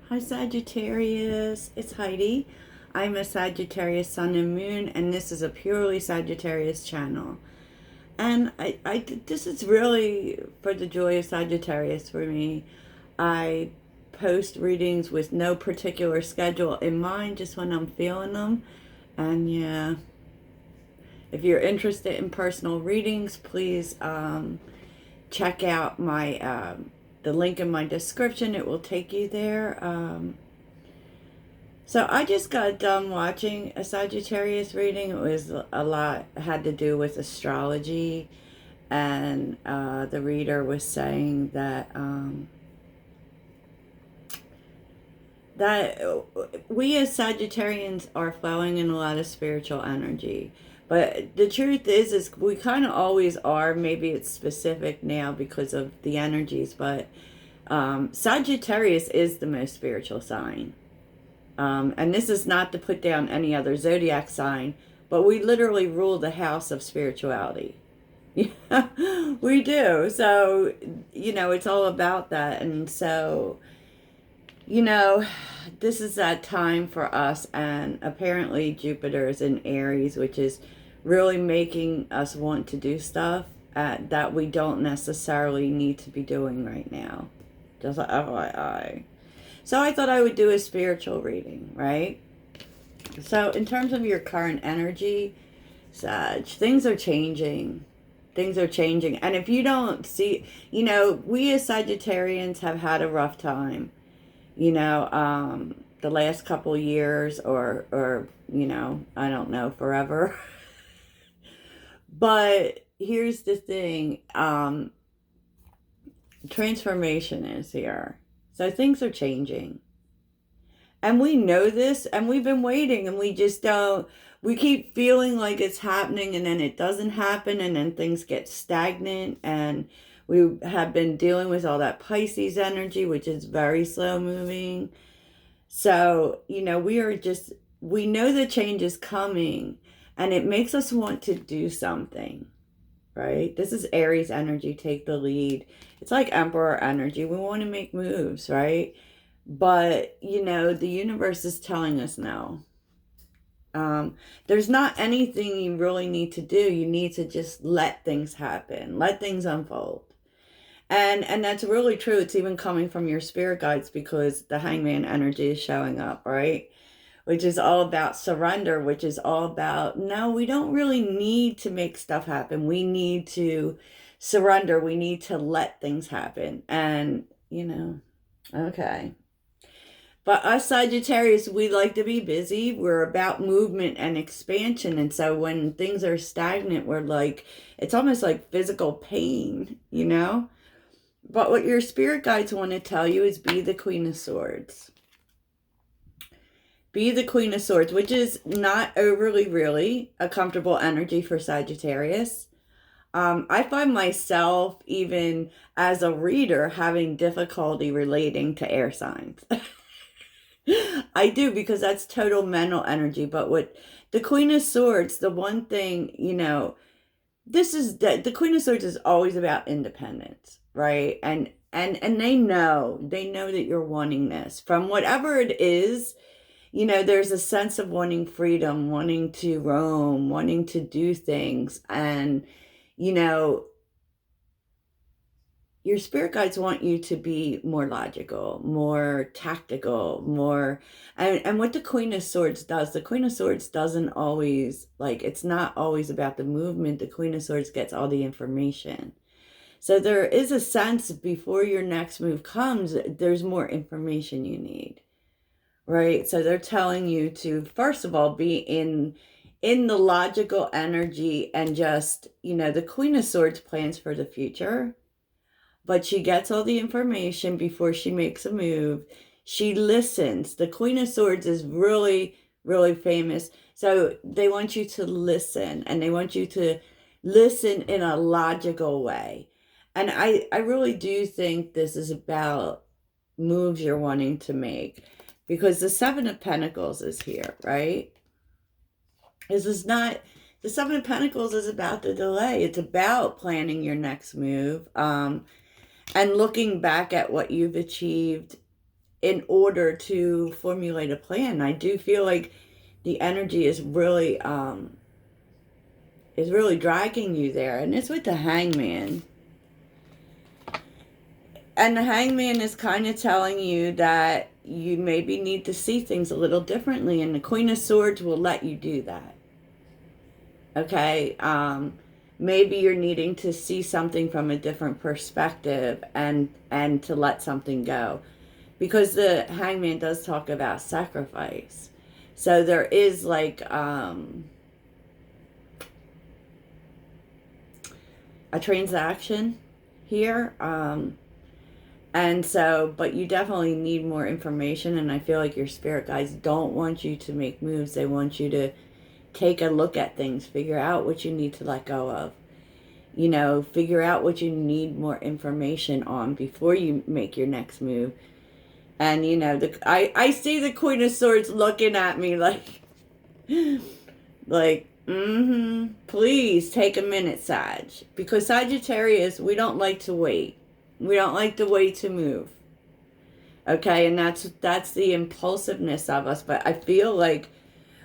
Hi Sagittarius, it's Heidi. I'm a Sagittarius Sun and Moon, and this is a purely Sagittarius channel. And this is really for the joy of Sagittarius for me. I post readings with no particular schedule in mind, just when I'm feeling them. And yeah, if you're interested in personal readings, please check out my the link in my description. It will take you there. So I just got done watching a Sagittarius reading. It was a lot had to do with astrology, and the reader was saying that we as Sagittarians are flowing in a lot of spiritual energy. But the truth is we kind of always are. Maybe it's specific now because of the energies, but Sagittarius is the most spiritual sign. And this is not to put down any other zodiac sign, but we literally rule the house of spirituality. Yeah, we do. So, it's all about that. And so, you know, this is that time for us. And apparently, Jupiter is in Aries, which is really making us want to do stuff that we don't necessarily need to be doing right now. Just like FYI. So I thought I would do a spiritual reading, right? So in terms of your current energy, Sag, things are changing. Things are changing. And if you don't see, we as Sagittarians have had a rough time, the last couple years or, I don't know, forever. But here's the thing, transformation is here. So things are changing. And we know this, and we've been waiting, and we just don't. We keep feeling like it's happening, and then it doesn't happen, and then things get stagnant. And we have been dealing with all that Pisces energy, which is very slow moving. So, we know the change is coming, and it makes us want to do something, right? This is Aries energy, take the lead. It's like Emperor energy. We want to make moves, right? But, the universe is telling us no. There's not anything you really need to do. You need to just let things happen, let things unfold. And that's really true. It's even coming from your spirit guides because the Hangman energy is showing up, right? Which is all about surrender, which is all about, no, we don't really need to make stuff happen. We need to surrender. We need to let things happen. And, okay. But us Sagittarius, we like to be busy. We're about movement and expansion. And so when things are stagnant, we're like, it's almost like physical pain, But what your spirit guides want to tell you is be the Queen of Swords. Be the Queen of Swords, which is not overly really a comfortable energy for Sagittarius. I find myself, even as a reader, having difficulty relating to air signs. I do, because that's total mental energy. But with the Queen of Swords, the one thing, this is the Queen of Swords is always about independence, right? And they know that you're wanting this from whatever it is. There's a sense of wanting freedom, wanting to roam, wanting to do things. And, your spirit guides want you to be more logical, more tactical, more. And what the Queen of Swords does, the Queen of Swords doesn't always, it's not always about the movement. The Queen of Swords gets all the information. So there is a sense before your next move comes, there's more information you need. Right? So they're telling you to, first of all, be in the logical energy and just, the Queen of Swords plans for the future, but she gets all the information before she makes a move. She listens. The Queen of Swords is really, really famous. So they want you to listen, and they want you to listen in a logical way. And I really do think this is about moves you're wanting to make. Because the Seven of Pentacles is here, right? This is not, the Seven of Pentacles is about the delay. It's about planning your next move and looking back at what you've achieved in order to formulate a plan. I do feel like the energy is really dragging you there, and it's with the Hangman. And the Hangman is kind of telling you that you maybe need to see things a little differently, and the Queen of Swords will let you do that. Okay? Maybe you're needing to see something from a different perspective and to let something go. Because the Hangman does talk about sacrifice. So there is like a transaction here. And so, but you definitely need more information, and I feel like your spirit guides don't want you to make moves. They want you to take a look at things, figure out what you need to let go of. You know, figure out what you need more information on before you make your next move. And, you know, I see the Queen of Swords looking at me like, please take a minute, Sag. Because Sagittarius, we don't like to wait. We don't like to wait to move. Okay, and that's the impulsiveness of us. But I feel like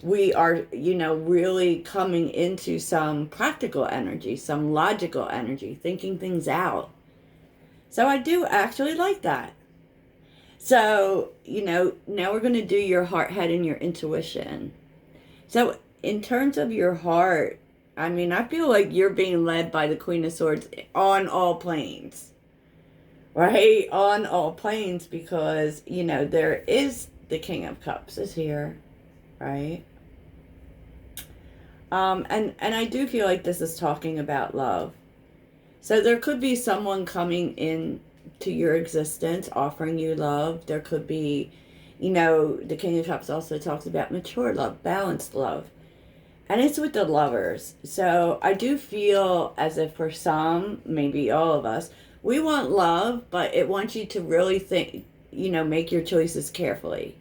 we are, you know, really coming into some practical energy, some logical energy, thinking things out. So I do actually like that. So, you know, now we're going to do your heart, head, and your intuition. So in terms of your heart, I mean, I feel like you're being led by the Queen of Swords on all planes. Right? On all planes, because, you know, there is the King of Cups is here. Right? And I do feel like this is talking about love. So there could be someone coming in to your existence offering you love. There could be, you know, the King of Cups also talks about mature love, balanced love. And it's with the Lovers. So I do feel as if for some, maybe all of us, we want love, but it wants you to really think, you know, make your choices carefully.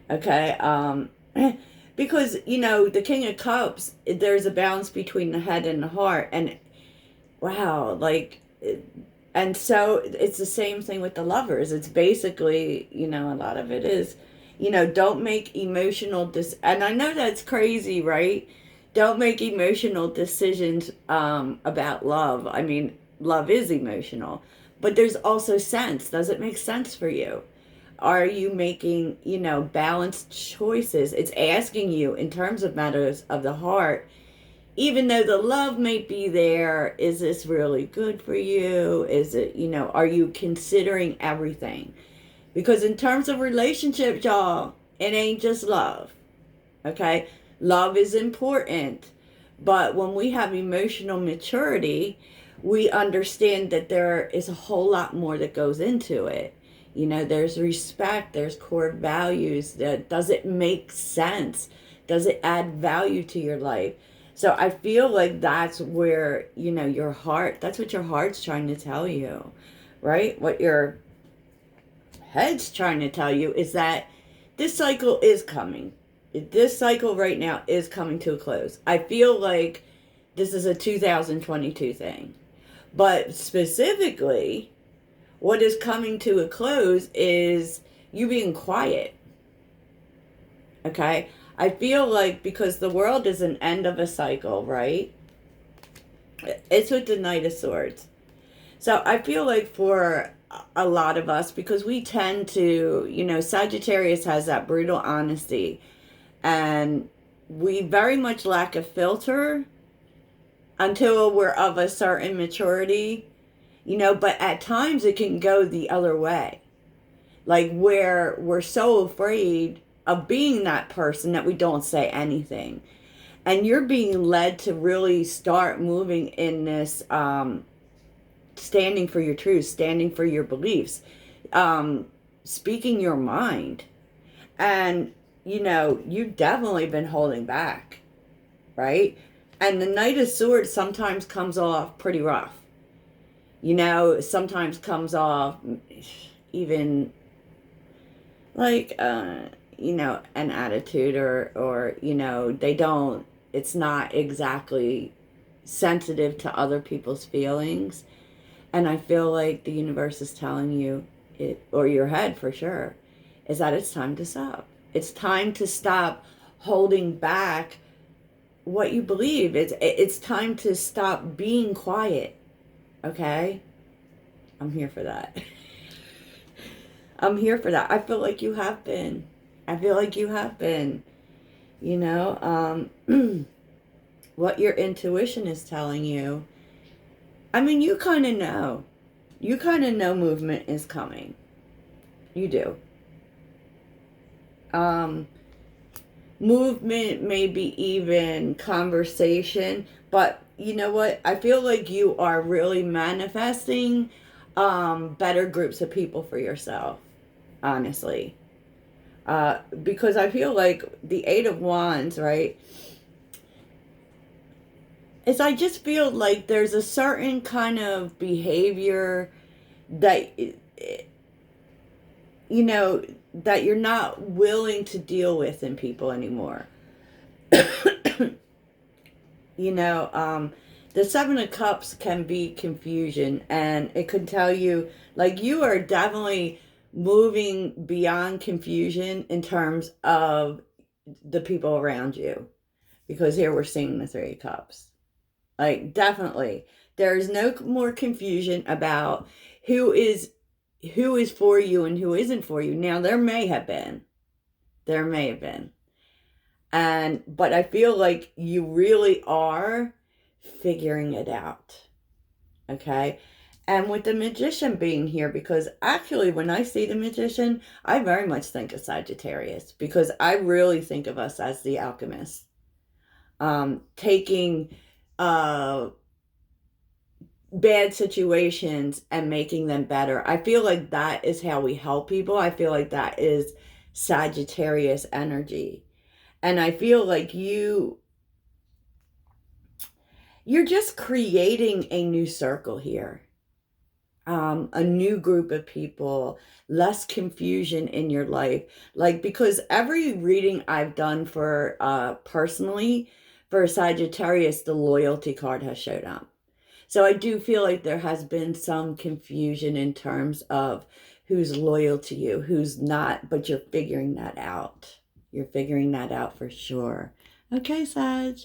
Okay? Because, you know, the King of Cups, there's a balance between the head and the heart. And wow, like, and so it's the same thing with the Lovers. It's basically, you know, a lot of it is, you know, don't make emotional and I know that's crazy, right? Don't make emotional decisions about love. I mean, love is emotional, but there's also sense. Does it make sense for you? Are you making, you know, balanced choices? It's asking you in terms of matters of the heart, even though the love may be there, is this really good for you? Is it, you know, are you considering everything? Because in terms of relationships, y'all, it ain't just love. Okay? Love is important. But when we have emotional maturity, we understand that there is a whole lot more that goes into it. You know, there's respect, there's core values. Does it make sense? Does it add value to your life? So I feel like that's where, you know, your heart, that's what your heart's trying to tell you, right? What your head's trying to tell you is that this cycle is coming. This cycle right now is coming to a close. I feel like this is a 2022 thing. But specifically, what is coming to a close is you being quiet. Okay? I feel like because the world is an end of a cycle, right? It's with the Knight of Swords. So I feel like for a lot of us, because we tend to, you know, Sagittarius has that brutal honesty, and we very much lack a filter until we're of a certain maturity, you know, but at times it can go the other way. Like where we're so afraid of being that person that we don't say anything. And you're being led to really start moving in this standing for your truth, standing for your beliefs, speaking your mind. And, you know, you've definitely been holding back, right? And the Knight of Swords sometimes comes off pretty rough. You know, sometimes comes off even like, you know, an attitude or, you know, they don't, it's not exactly sensitive to other people's feelings. And I feel like the universe is telling you it, or your head for sure, is that it's time to stop. It's time to stop holding back what you believe. It's time to stop being quiet. Okay? I'm here for that. I'm here for that. I feel like you have been. I feel like you have been. You know, what your intuition is telling you. I mean, you kind of know. You kind of know movement is coming. You do. Um, movement, maybe even conversation, but you know what? I feel like you are really manifesting better groups of people for yourself, honestly. Because I feel like the Eight of Wands, right? Is I just feel like there's a certain kind of behavior that you know that you're not willing to deal with in people anymore. You know, the Seven of Cups can be confusion, and it could tell you, like, you are definitely moving beyond confusion in terms of the people around you. Because here we're seeing the Three of Cups. Like, definitely. There's no more confusion about who is who is for you and who isn't for you. Now, there may have been. There may have been. And but I feel like you really are figuring it out. Okay? And with the Magician being here, because actually when I see the Magician, I very much think of Sagittarius, because I really think of us as the alchemists. Taking bad situations and making them better. I feel like that is how we help people. I feel like that is Sagittarius energy. And I feel like you're just creating a new circle here. A new group of people, less confusion in your life. Like, because every reading I've done for personally for Sagittarius, the loyalty card has showed up. So I do feel like there has been some confusion in terms of who's loyal to you, who's not, but you're figuring that out. You're figuring that out for sure. Okay, Sag.